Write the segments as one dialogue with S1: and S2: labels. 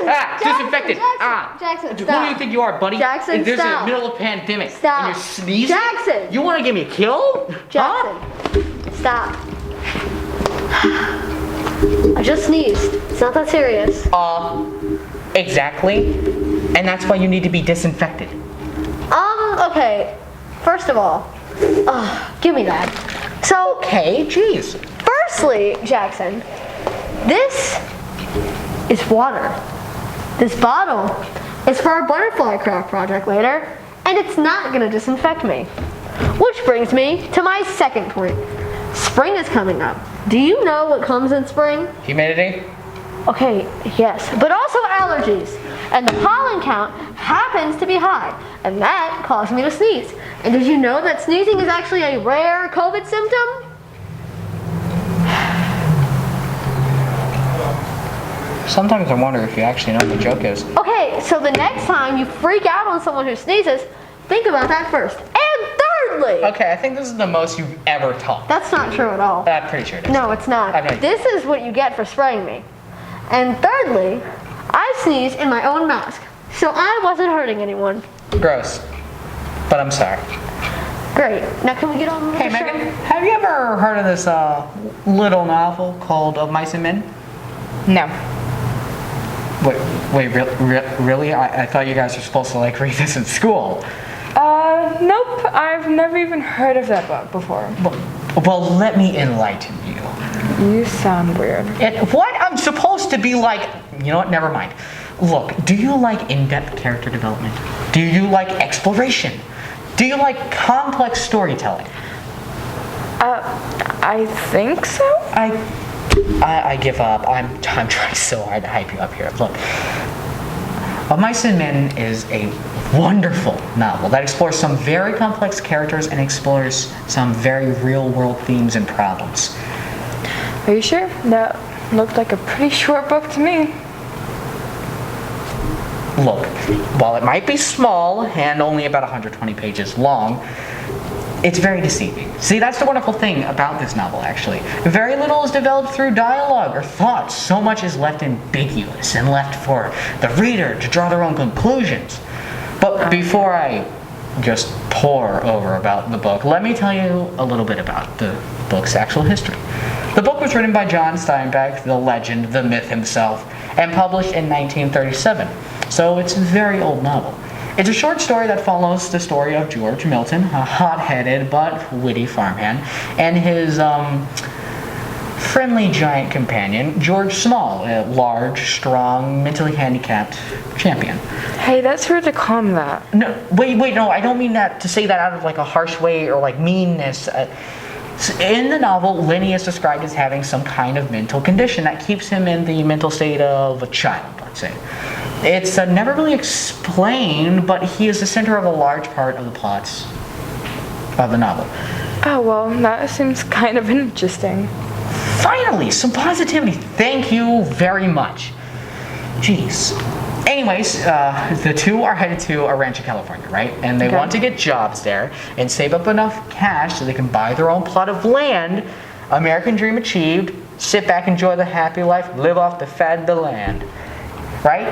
S1: Disinfected.
S2: Jackson,
S1: Who
S2: stop.
S1: do you think you are, buddy?
S2: Jackson,
S1: There's
S2: stop.
S1: a middle of a pandemic.
S2: Stop.
S1: And you're sneezing?
S2: Jackson.
S1: You want to give me a kill?
S2: Jackson,
S1: Huh?
S2: stop. I just sneezed. It's not that serious.
S1: Exactly. And that's why you need to be disinfected.
S2: Okay. First of all, give me that. So,
S1: Okay, jeez.
S2: firstly, Jackson, this is water. This bottle is for our butterfly craft project later, and it's not gonna disinfect me. Which brings me to my second point. Spring is coming up. Do you know what comes in spring?
S1: Humidity?
S2: Okay, yes, but also allergies. And the pollen count happens to be high, and that caused me to sneeze. And did you know that sneezing is actually a rare COVID symptom?
S1: Sometimes I wonder if you actually know what the joke is.
S2: Okay, so the next time you freak out on someone who sneezes, think about that first. And thirdly,
S1: Okay, I think this is the most you've ever talked.
S2: that's not true at all.
S1: I'm pretty sure it is.
S2: No, it's not.
S1: I have no idea.
S2: This is what you get for spraying me. And thirdly, I sneezed in my own mask, so I wasn't hurting anyone.
S1: Gross. But I'm sorry.
S2: Great. Now can we get on with
S1: Hey,
S2: the show?
S1: Megan, have you ever heard of this little novel called Of Mice and Men?
S3: No.
S1: Wait, really? I thought you guys were supposed to like read this in school.
S3: Nope. I've never even heard of that book before.
S1: Well, let me enlighten you.
S3: You sound weird.
S1: What? I'm supposed to be like... You know what? Never mind. Look, do you like in-depth character development? Do you like exploration? Do you like complex storytelling?
S3: I think so.
S1: I give up. I'm trying so hard to hype you up here. Look, Of Mice and Men is a wonderful novel that explores some very complex characters and explores some very real-world themes and problems.
S3: Are you sure? That looked like a pretty short book to me.
S1: Look, while it might be small and only about 120 pages long, it's very deceiving. See, that's the wonderful thing about this novel, actually. Very little is developed through dialogue or thought. So much is left ambiguous and left for the reader to draw their own conclusions. But before I just pour over about the book, let me tell you a little bit about the book's actual history. The book was written by John Steinbeck, the legend, the myth himself, and published in 1937. So it's a very old novel. It's a short story that follows the story of George Milton, a hot-headed but witty farmhand, and his friendly giant companion, George Small, a large, strong, mentally handicapped champion.
S3: Hey, that's rude to call him that.
S1: No, wait, no, I don't mean that to say that out of like a harsh way or like meanness. In the novel, Lenny is described as having some kind of mental condition that keeps him in the mental state of a child, let's say. It's never really explained, but he is the center of a large part of the plots of the novel.
S3: Oh, well, that seems kind of interesting.
S1: Finally, some positivity. Thank you very much. Jeez. Anyways, the two are headed to a ranch in California, right? And they want to get jobs there and save up enough cash so they can buy their own plot of land. American dream achieved. Sit back, enjoy the happy life, live off the fat of the land. Right?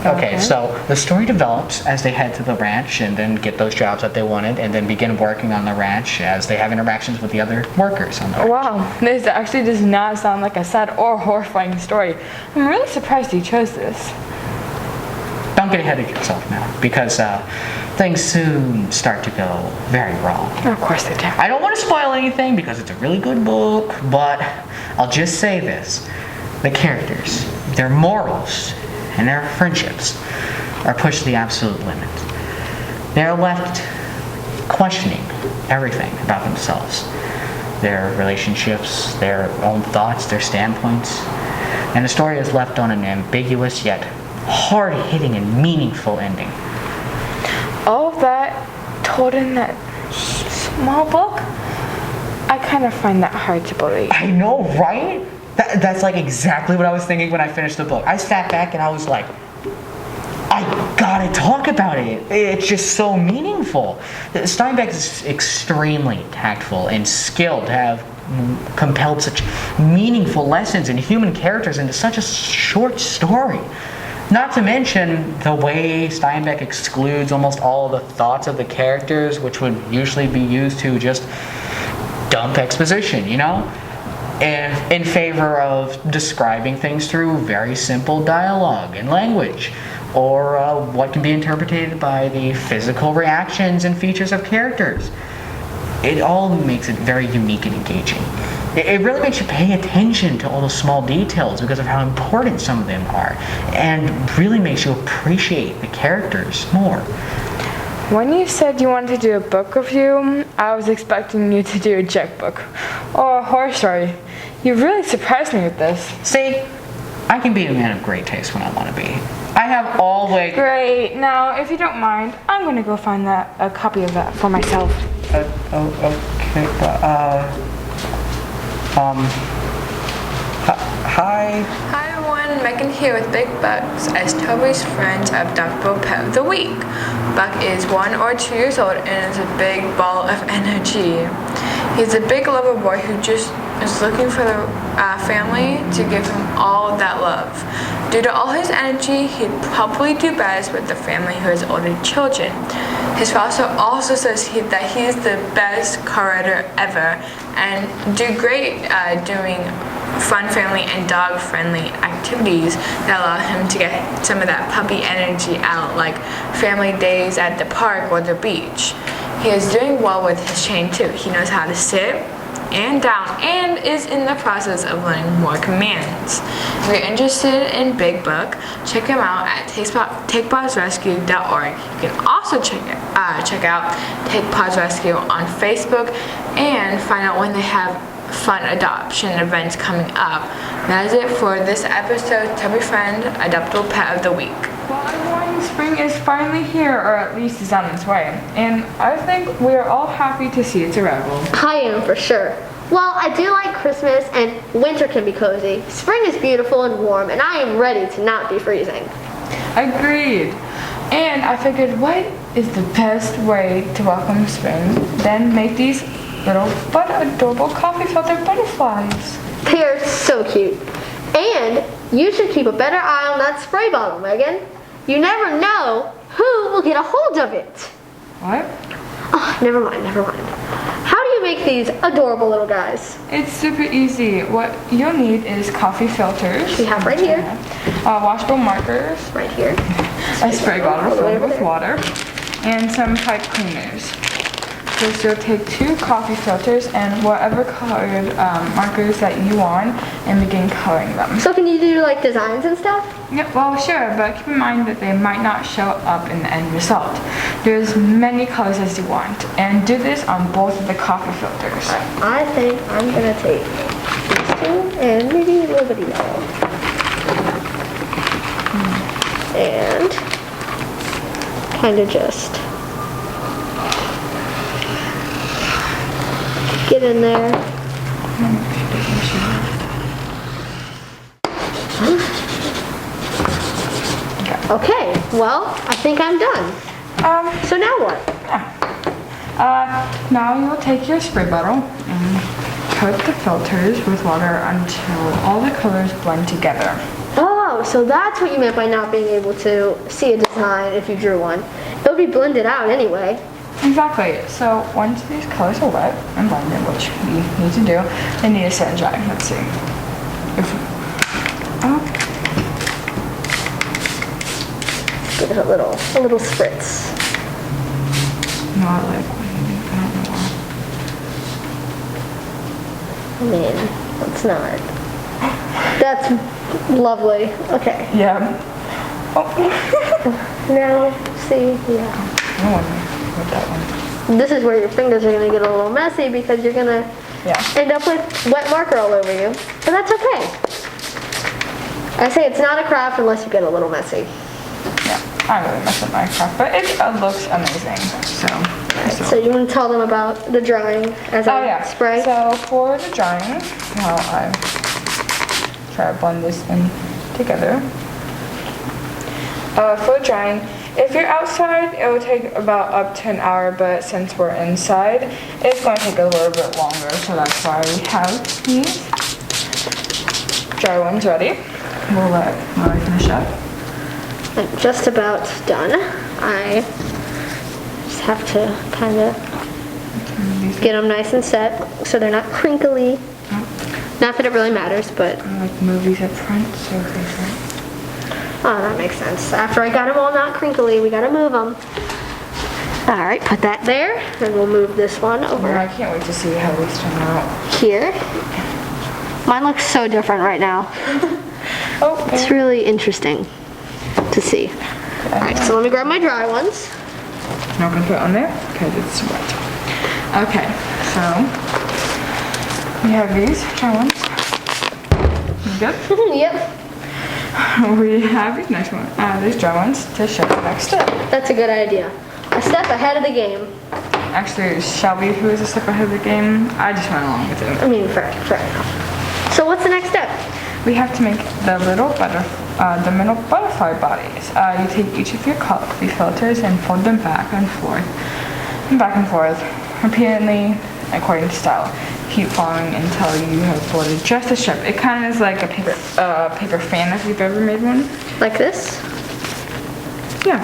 S1: Okay, so the story develops as they head to the ranch and then get those jobs that they wanted and then begin working on the ranch as they have interactions with the other workers on the ranch.
S3: Wow, this actually does not sound like a sad or horrifying story. I'm really surprised you chose this.
S1: Don't get ahead of yourself now, because things soon start to go very wrong.
S3: Of course they do.
S1: I don't want to spoil anything because it's a really good book, but I'll just say this. The characters, their morals, and their friendships are pushed to the absolute limit. They're left questioning everything about themselves. Their relationships, their own thoughts, their standpoints. And the story is left on an ambiguous yet hard-hitting and meaningful ending.
S3: All of that told in that small book? I kind of find that hard to believe.
S1: I know, right? That's like exactly what I was thinking when I finished the book. I sat back and I was like, I gotta talk about it. It's just so meaningful. Steinbeck is extremely tactful and skilled to have compelled such meaningful lessons and human characters into such a short story. Not to mention the way Steinbeck excludes almost all of the thoughts of the characters, which would usually be used to just dump exposition, and in favor of describing things through very simple dialogue and language, or what can be interpreted by the physical reactions and features of characters. It all makes it very unique and engaging. It really makes you pay attention to all the small details because of how important some of them are, and really makes you appreciate the characters more.
S3: When you said you wanted to do a book review, I was expecting you to do a Jack book or a horror story. You really surprised me with this.
S1: See, I can be a man of great taste when I want to be. I have always...
S3: Great. Now, if you don't mind, I'm going to go find a copy of that for myself.
S1: Okay, hi.
S4: Hi everyone, Megan here with Big Bucks as Toby's friend's adoptable pet of the week. Buck is 1 or 2 years old and is a big ball of energy. He's a big lover boy who just is looking for the family to give him all that love. Due to all his energy, he'd probably do best with the family who has older children. His foster also says that he is the best car-rider ever and do great doing fun family and dog-friendly activities that allow him to get some of that puppy energy out, like family days at the park or the beach. He is doing well with his chain too. He knows how to sit and down and is in the process of learning more commands. If you're interested in Big Buck, check him out at takepawsrescue.org. You can also check out Take Paws Rescue on Facebook and find out when they have fun adoption events coming up. That is it for this episode, Toby Friend, Adoptable Pet of the Week.
S3: Well, everyone, spring is finally here, or at least is on its way. And I think we are all happy to see its arrival.
S2: I am for sure. Well, I do like Christmas and winter can be cozy. Spring is beautiful and warm and I am ready to not be freezing.
S3: Agreed. And I figured what is the best way to welcome spring than make these little but adorable coffee filter butterflies.
S2: They are so cute. And you should keep a better eye on that spray bottle, Megan. You never know who will get a hold of it.
S3: What?
S2: Oh, never mind. How do you make these adorable little guys?
S3: It's super easy. What you'll need is coffee filters.
S2: We have right here.
S3: Washable markers.
S2: Right here.
S3: A spray bottle
S2: All the way
S3: filled
S2: over
S3: with
S2: there.
S3: water. And some pipe cleaners. First, you'll take 2 coffee filters and whatever colored markers that you want and begin coloring them.
S2: So can you do like designs and stuff?
S3: Yep, well, sure, but keep in mind that they might not show up in the end result. There's many colors as you want, and do this on both of the coffee filters.
S2: I think I'm gonna take these 2 and maybe a little bit of yellow. And kind of just get in there. Okay, well, I think I'm done. So now what?
S3: Now you'll take your spray bottle and coat the filters with water until all the colors blend together.
S2: Oh, so that's what you meant by not being able to see a design if you drew one. It would be blended out anyway.
S3: Exactly. So once these colors are wet and blended, which we need to do, they need to sit and dry. Let's see.
S2: Give it a little spritz.
S3: Not like, I don't know why.
S2: I mean, it's not. That's lovely. Okay.
S3: Yeah. Oh.
S2: Now, see, yeah.
S3: I want that one.
S2: This is where your fingers are gonna get a little messy because you're gonna end up with wet marker all over you. But that's okay. I say it's not a craft unless you get a little messy.
S3: Yeah, I really messed up my craft, but it looks amazing.
S2: So you want to tell them about the drying as I spray?
S3: So for the drying, well, I try to blend this in together. For drying, if you're outside, it will take about up to an hour, but since we're inside, it's going to take a little bit longer, so that's why we have these dry ones ready. We'll let Molly finish up.
S2: I'm just about done. I just have to kind of get them nice and set so they're not crinkly. Not that it really matters, but...
S3: I like movies up front, so favorite.
S2: Oh, that makes sense. After I got them all not crinkly, we gotta move them. All right, put that there, and we'll move this one over
S3: I can't wait to see how these turn out.
S2: here. Mine looks so different right now.
S3: Oh,
S2: It's really interesting to see. All right, so let me grab my dry ones.
S3: not gonna put it on there because it's wet. Okay, so we have these dry ones. You good?
S2: Yep,
S3: We have these next one, these dry ones to show the next step.
S2: that's a good idea. A step ahead of the game.
S3: Actually, Shelby, who is a step ahead of the game, I just went along with it.
S2: I mean, fair enough. So what's the next step?
S3: We have to make the middle butterfly bodies. You take each of your coffee filters and fold them back and forth, repeatedly according to style. Keep following until you have folded just a strip. It kind of is like a paper fan if you've ever made one.
S2: Like this?
S3: Yeah.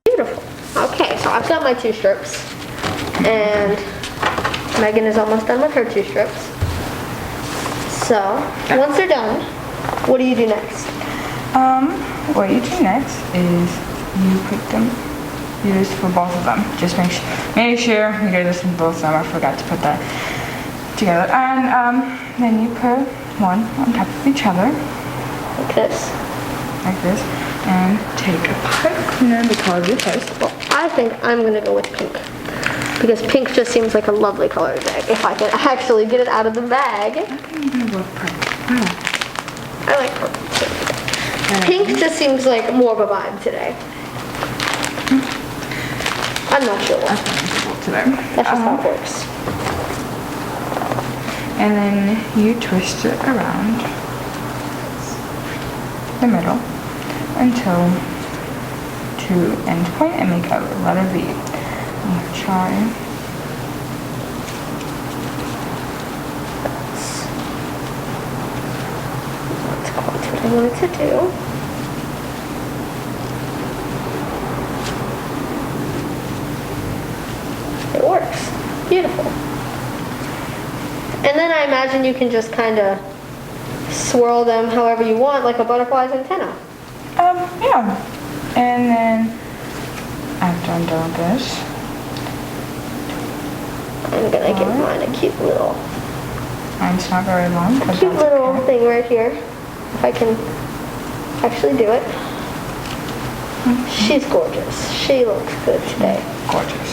S2: Beautiful. Okay, so I've got my 2 strips. And Megan is almost done with her 2 strips. So, once they're done, what do you do next?
S3: What you do next is you put them, you do this for both of them. Just make sure you do this for both of them. I forgot to put that together. And then you put one on top of each other,
S2: Like this.
S3: like this, and take a pipe cleaner because it has.
S2: Well, I think I'm gonna go with pink. Because pink just seems like a lovely color today. If I can actually get it out of the bag.
S3: I think I'm gonna go with purple.
S2: I like purple too. Pink just seems like more of a vibe today. I'm not sure why.
S3: Today.
S2: That's just how it works.
S3: And then you twist it around the middle until to end point and make a letter V. I'm gonna try.
S2: That's quite what I wanted to do. It works. Beautiful. And then I imagine you can just kind of swirl them however you want, like a butterfly's antenna.
S3: Yeah. And then after I'm done with this,
S2: I'm gonna give mine a cute little,
S3: mine's not very long, but
S2: cute
S3: that's
S2: little
S3: okay.
S2: thing right here. If I can actually do it. She's gorgeous. She looks good today.
S3: Gorgeous.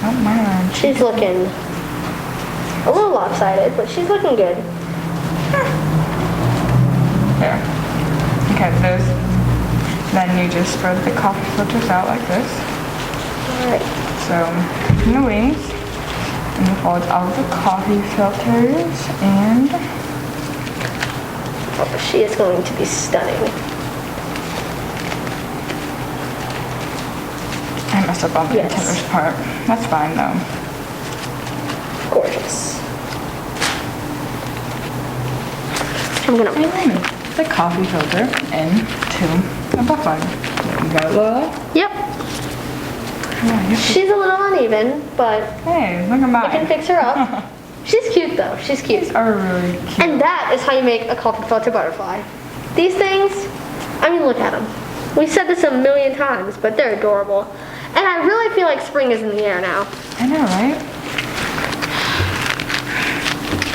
S3: Oh, man.
S2: She's looking a little lopsided, but she's looking good.
S3: There. Okay, this. Then you just spread the coffee filters out like this.
S2: Alright.
S3: So, in the wings, and you fold all the coffee filters, and
S2: Oh, she is going to be stunning.
S3: I messed up on the
S2: Yes.
S3: antennas part. That's fine though.
S2: Gorgeous. I'm gonna
S3: And the coffee filter into a butterfly. There you go, Lola.
S2: Yep. She's a little uneven, but
S3: Hey, look at
S2: I can
S3: mine.
S2: fix her up. She's cute though. She's cute.
S3: These are really cute.
S2: And that is how you make a coffee filter butterfly. These things, I mean, look at them. We've said this a million times, but they're adorable. And I really feel like spring is in the air now
S3: I know, right?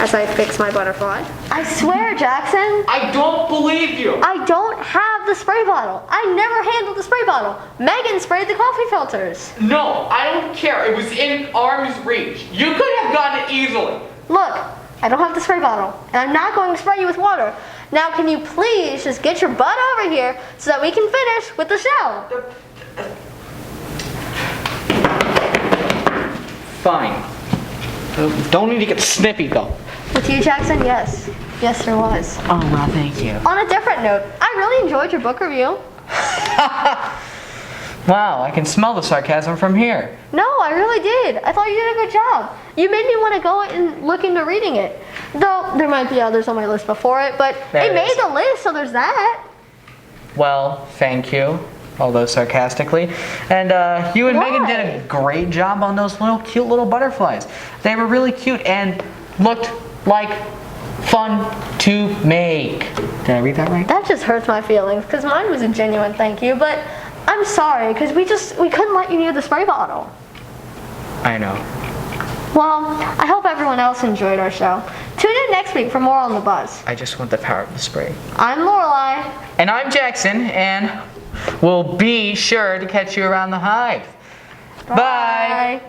S2: as I fix my butterfly. I swear, Jackson,
S1: I don't believe you.
S2: I don't have the spray bottle. I never handled the spray bottle. Megan sprayed the coffee filters.
S1: No, I don't care. It was in arm's reach. You could have gotten it easily.
S2: Look, I don't have the spray bottle, and I'm not going to spray you with water. Now, can you please just get your butt over here so that we can finish with the show?
S1: Fine. Don't need to get snippy though.
S2: With you, Jackson, yes. Yes, there was.
S1: Oh, well, thank you.
S2: On a different note, I really enjoyed your book review.
S1: Wow, I can smell the sarcasm from here.
S2: No, I really did. I thought you did a good job. You made me want to go and look into reading it. Though there might be others on my list before it, but it made the list, so there's that.
S1: Well, thank you. Although sarcastically. And you and Megan did a great job on those cute little butterflies. They were really cute and looked like fun to make. Did I read that right?
S2: That just hurts my feelings, because mine was a genuine thank you, but I'm sorry, because we couldn't let you near the spray bottle.
S1: I know.
S2: Well, I hope everyone else enjoyed our show. Tune in next week for more on the buzz.
S1: I just want the power of the spray.
S2: I'm Lorelai.
S1: And I'm Jackson, and we'll be sure to catch you around the hive. Bye.